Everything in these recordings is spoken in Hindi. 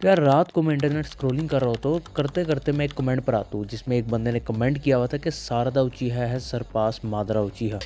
तो यार रात को मैं इंटरनेट स्क्रॉलिंग कर रहा होता हूँ, करते करते मैं एक कमेंट पर आता हूँ जिसमें एक बंदे ने कमेंट किया हुआ था कि शारदा उचिहा है सरपास मादरा उचिहा।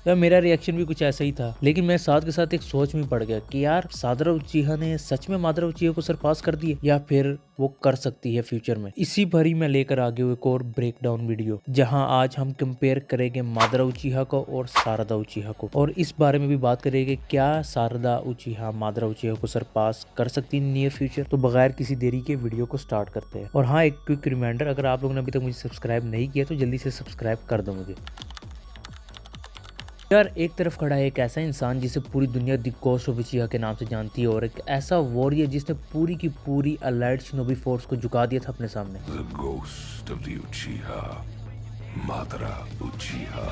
यार मेरा रिएक्शन भी कुछ ऐसा ही था, लेकिन मैं साथ के साथ एक सोच में पड़ गया कि यार सादरा उचिहा ने सच में मादरा उचिहा को सरपास कर दिया या फिर वो कर सकती है फ्यूचर में। इसी भर ही मैं लेकर आ गया एक और ब्रेक डाउन वीडियो, जहां आज हम कंपेयर करेंगे मादरा उचिहा को और शारदा उचिहा को, और इस बारे में भी बात करेंगे क्या शारदा उचिहा मादरा उचिहा को सरपास कर सकती है नियर फ्यूचर। तो बगैर किसी देरी के वीडियो को स्टार्ट करते हैं। और हाँ, एक क्विक रिमाइंडर, अगर आप लोगों ने अभी तक मुझे सब्सक्राइब नहीं किया तो जल्दी से सब्सक्राइब कर दो मुझे। यार एक तरफ खड़ा है एक ऐसा इंसान जिसे पूरी दुनिया द गोस्ट ऑफ उचिहा के नाम से जानती है, और एक ऐसा वॉरियर जिसने पूरी की पूरी अलाइड शिनोबी फोर्स को झुका दिया था अपने सामने। The ghost of the Uchiha, Madara Uchiha।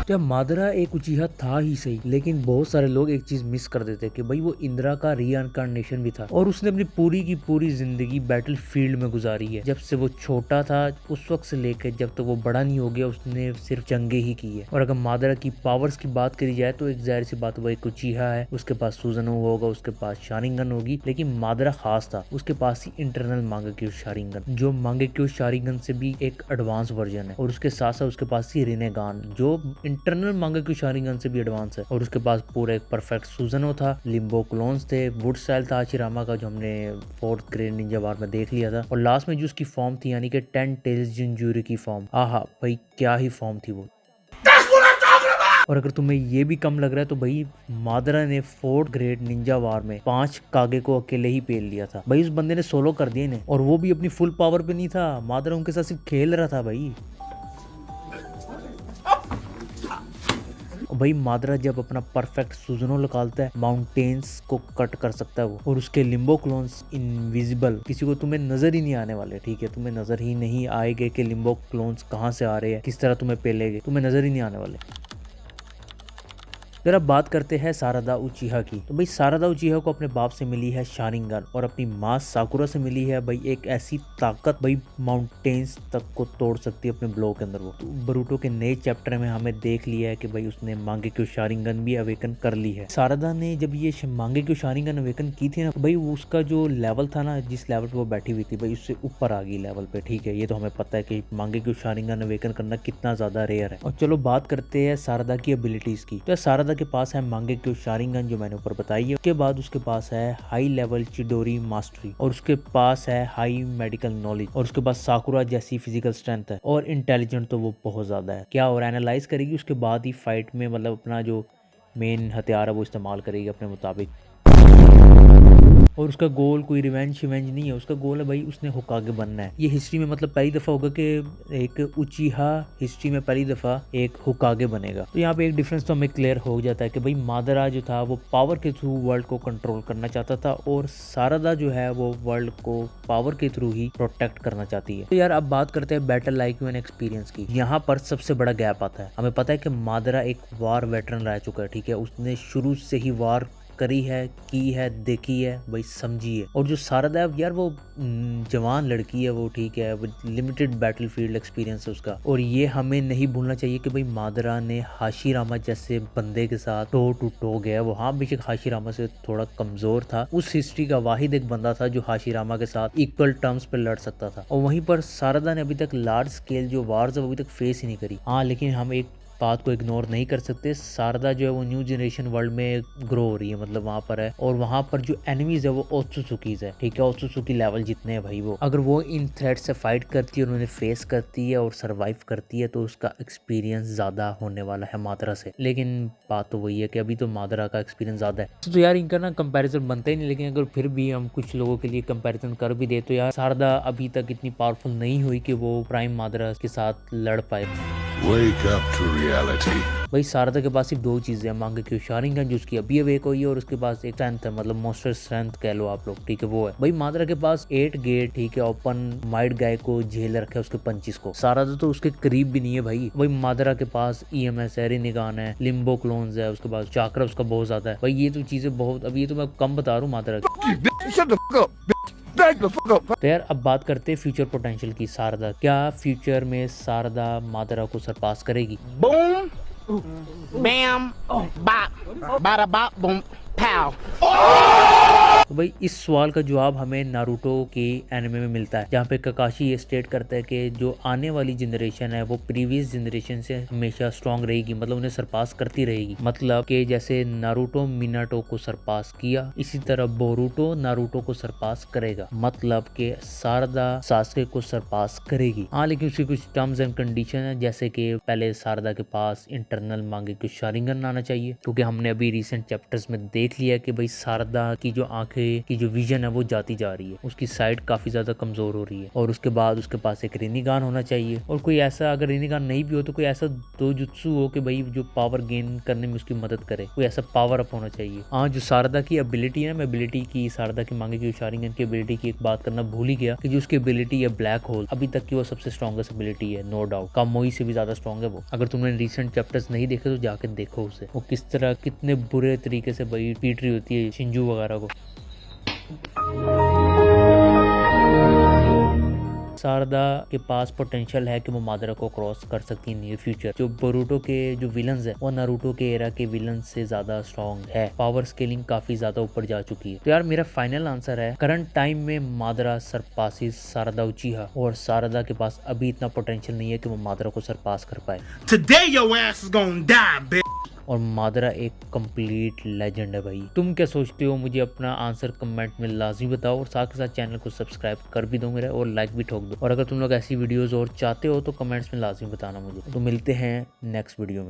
तो मादरा एक उचिहा था ही सही, लेकिन बहुत सारे लोग एक चीज मिस कर देते कि भाई वो इंदिरा का रीइंकार्नेशन भी था, और उसने अपनी पूरी की पूरी जिंदगी बैटल फील्ड में गुजारी है। जब से वो छोटा था उस वक्त से लेकर जब तक वो बड़ा नहीं हो गया उसने सिर्फ जंगे ही की है। और अगर मादरा की पावर्स की बात करी जाए तो एक जाहिर सी बात, वो एक उचिहा है, उसके पास सुजनो होगा, उसके पास शारिंगन होगी, लेकिन मादरा खास था, उसके पास ही इंटरनल मांगेक्यू शारिंगन, जो मांगेक्यू शारिंगन से भी एक एडवांस वर्जन है, और उसके साथ साथ उसके पास ही रिनेगान जो इंटरनल मांगेक्यू शारिंगन से भी एडवांस है, और उसके पास पूरा एक परफेक्ट सुजनो था, लिम्बो क्लोन्स थे, वुड स्टाइल था आशिरामा का जो हमने फोर्थ ग्रेड निंजा वार में देख लिया था, और लास्ट में जो उसकी फॉर्म थी यानी कि 10 टेल्स जिंजूरी की फॉर्म, आहा भाई क्या ही फॉर्म थी वो। और अगर तुम्हें ये भी कम लग रहा है तो भाई मादरा ने फोर्थ ग्रेड निंजा वार में 5 कागे को अकेले ही पेल लिया था भाई। उस बंदे ने सोलो कर दिया इन्हें, और वो भी अपनी फुल पावर पे नहीं था, मादरा उनके साथ सिर्फ खेल रहा था भाई। भाई मादरा जब अपना परफेक्ट सुजनो निकालता है माउंटेन्स को कट कर सकता है वो, और उसके लिम्बो क्लोन्स इनविजिबल, किसी को तुम्हें नजर ही नहीं आने वाले, ठीक है, तुम्हें नजर ही नहीं आएंगे कि लिम्बो क्लोन्स कहाँ से आ रहे हैं, किस तरह तुम्हें पेलेंगे, तुम्हें नजर ही नहीं आने वाले। फिर अब बात करते हैं शारदा उचिहा की। तो भाई शारदा उचिहा को अपने बाप से मिली है शारिंगन, और अपनी माँ साकुरा से मिली है भाई एक ऐसी ताकत भाई माउंटेन्स तक को तोड़ सकती है अपने ब्लो के अंदर वो। तो बरूटो के नए चैप्टर में हमें देख लिया है कि भाई उसने मांगेक्यू शारिंगन भी अवेकन कर ली है। शारदा ने जब ये मांगेक्यू शारिंगन अवेकन की थी ना, तो भाई उसका जो लेवल था ना, जिस लेवल पे वो बैठी हुई थी भाई उससे ऊपर आ गई लेवल पे, ठीक है, ये तो हमें पता है कि मांगेक्यू शारिंगन अवेकन करना कितना ज्यादा रेयर है। और चलो बात करते हैं शारदा की एबिलिटीज की। तो शारदा के पास है मांगेक्यू शारिंगन जो मैंने ऊपर बताई है, उसके बाद उसके पास है हाई लेवल चिडोरी मास्टरी, और उसके पास है हाई मेडिकल नॉलेज, और उसके पास साकुरा जैसी फिजिकल स्ट्रेंथ है, और इंटेलिजेंट तो वो बहुत ज्यादा है क्या, और एनालाइज करेगी उसके बाद ही फाइट में मतलब अपना जो मेन हथियार है वो इस्तेमाल करेगी अपने मुताबिक। और उसका गोल कोई रिवेंज शिवेंज नहीं है, उसका गोल है भाई उसने होकागे बनना है। ये हिस्ट्री में मतलब पहली दफा होगा कि एक उचिहा हिस्ट्री में पहली दफा एक होकागे बनेगा। तो यहाँ पे एक डिफरेंस तो हमें क्लियर हो जाता है कि भाई मादरा जो था वो पावर के थ्रू वर्ल्ड को कंट्रोल करना चाहता था, और शारदा जो है वो वर्ल्ड को पावर के थ्रू ही प्रोटेक्ट करना चाहती है। तो यार अब बात करते हैं बैटल आईक्यू एंड एक्सपीरियंस की। यहाँ पर सबसे बड़ा गैप आता है। हमें पता है कि मादरा एक वार वेटरन रह चुका है, ठीक है, उसने शुरू से ही वार करी है, की है, देखी है भाई, समझी है। और जो शारदा है यार वो जवान लड़की है वो, ठीक है, लिमिटेड बैटल फील्ड एक्सपीरियंस है उसका। और ये हमें नहीं भूलना चाहिए कि भाई मादरा ने हाशिरामा जैसे बंदे के साथ टो टू टो गया। वो हाँ बेशक हाशिरामा से थोड़ा कमजोर था, उस हिस्ट्री का वाहिद एक बंदा था जो हाशिरामा के साथ इक्वल टर्म्स पे लड़ सकता था। और वहीं पर शारदा ने अभी तक लार्ज स्केल जो वार्स है वो अभी तक फेस ही नहीं करी। हाँ लेकिन हम एक बात को इग्नोर नहीं कर सकते, शारदा जो है वो न्यू जनरेशन वर्ल्ड में ग्रो हो रही है, मतलब वहां पर है, और वहां पर जो एनिमीज है वो ओत्सुसुकीज है, ठीक है, ओत्सुसुकी लेवल जितने हैं भाई वो, अगर वो इन थ्रेट से फाइट करती है और उन्हें फेस करती है और सरवाइव करती है तो उसका एक्सपीरियंस ज्यादा होने वाला है मादरा से। लेकिन बात तो वही है कि अभी तो मादरा का एक्सपीरियंस ज्यादा है, तो यार इनका ना कंपैरिजन बनता ही नहीं। लेकिन अगर फिर भी हम कुछ लोगों के लिए कंपैरिजन कर भी दे तो यार शारदा अभी तक इतनी पावरफुल नहीं हुई कि वो प्राइम मादरा के साथ लड़ पाए। Wake up to reality। भाई शारदा के पास सिर्फ दो चीजें हैं, मांगेक्यू शारिंगन जो उसकी अभी अवेक हुई है, और उसके पास एक स्ट्रेंथ है, मतलब मोस्टर स्ट्रेंथ कह लो आप लोग, ठीक है, वो है। भाई मादरा के पास 8 गेट, ठीक है, ओपन माइट गाय को झेल रखे उसके पंचिस को। शारदा तो उसके करीब भी नहीं है भाई। भाई मादरा के पास EMS है, रिनिगान है, लिम्बो क्लोन्स है, उसके पास चाक्रा उसका बहुत ज्यादा है भाई। ये तो चीजें बहुत, अभी ये तो मैं कम बता रहा हूँ मादरा की। तो यार अब बात करते हैं फ्यूचर पोटेंशियल की। शारदा क्या फ्यूचर में शारदा मादरा को सरपास करेगी? Boom, bam, bop, bada bop, boom. तो भाई इस सवाल का जवाब हमें नारुतो के एनिमे में मिलता है, जहाँ पे ककाशी ये स्टेट करता है कि जो आने वाली जनरेशन है वो प्रीवियस जनरेशन से हमेशा स्ट्रांग रहेगी, मतलब उन्हें सरपास करती रहेगी। मतलब कि जैसे नारुतो मिनाटो को सरपास किया, इसी तरह बोरुतो नारुतो को सरपास करेगा, मतलब कि सारदा सास्के को सरपास करेगी। हाँ, लेकिन उसकी कुछ टर्म्स एंड कंडीशन है, जैसे कि पहले सारदा के पास इंटरनल मांगे कुछ शारिंगन आना चाहिए, क्योंकि हमने अभी रिसेंट चैप्टर्स में देख लिया कि भाई सारदा की जो आंखें की जो विजन है वो जाती जा रही है, उसकी साइड काफी ज्यादा कमजोर हो रही है। और उसके बाद उसके पास एक रिनिगान होना चाहिए, और कोई ऐसा, अगर रिनिगान नहीं भी हो तो कोई ऐसा दोजुत्सु हो कि भाई जो पावर गेन करने में उसकी मदद करे, कोई ऐसा पावर अप होना चाहिए। हाँ, जो सारदा की एबिलिटी है, मैं एबिलिटी की सारदा की मांगे की शारिंगन की एबिलिटी की एक बात करना भूल ही गया कि जो उसकी एबिलिटी है ब्लैक होल, अभी तक की वो सबसे स्ट्रॉन्गेस्ट एबिलिटी है, नो डाउट। कामोई से भी ज्यादा स्ट्रॉन्ग है वो। अगर तुमने रिसेंट चैप्टर्स नहीं देखे तो जाके देखो उसे, वो किस तरह कितने बुरे तरीके से भाई पीट रही होती है शिंजू वगैरह को। सारदा के पास पोटेंशियल है कि वो मादरा को क्रॉस कर सकती है नियर फ्यूचर। जो बोरुतो के जो विलन्स है वो नारुतो के एरा के विलन्स से ज्यादा स्ट्रॉन्ग है, पावर स्केलिंग काफी ज्यादा ऊपर जा चुकी है। तो यार मेरा फाइनल आंसर है करंट टाइम में मादरा सरपासिस सारदा उचिहा, और सारदा के पास अभी इतना पोटेंशियल नहीं है कि वो मादरा को सरपास कर पाए। Today your ass is gonna die, bitch. और मादरा एक कंप्लीट लेजेंड है भाई। तुम क्या सोचते हो, मुझे अपना आंसर कमेंट में लाजमी बताओ, और साथ के साथ चैनल को सब्सक्राइब कर भी दो मेरा, और लाइक भी ठोक दो। और अगर तुम लोग ऐसी वीडियोस और चाहते हो तो कमेंट्स में लाजमी बताना मुझे। तो मिलते हैं नेक्स्ट वीडियो में।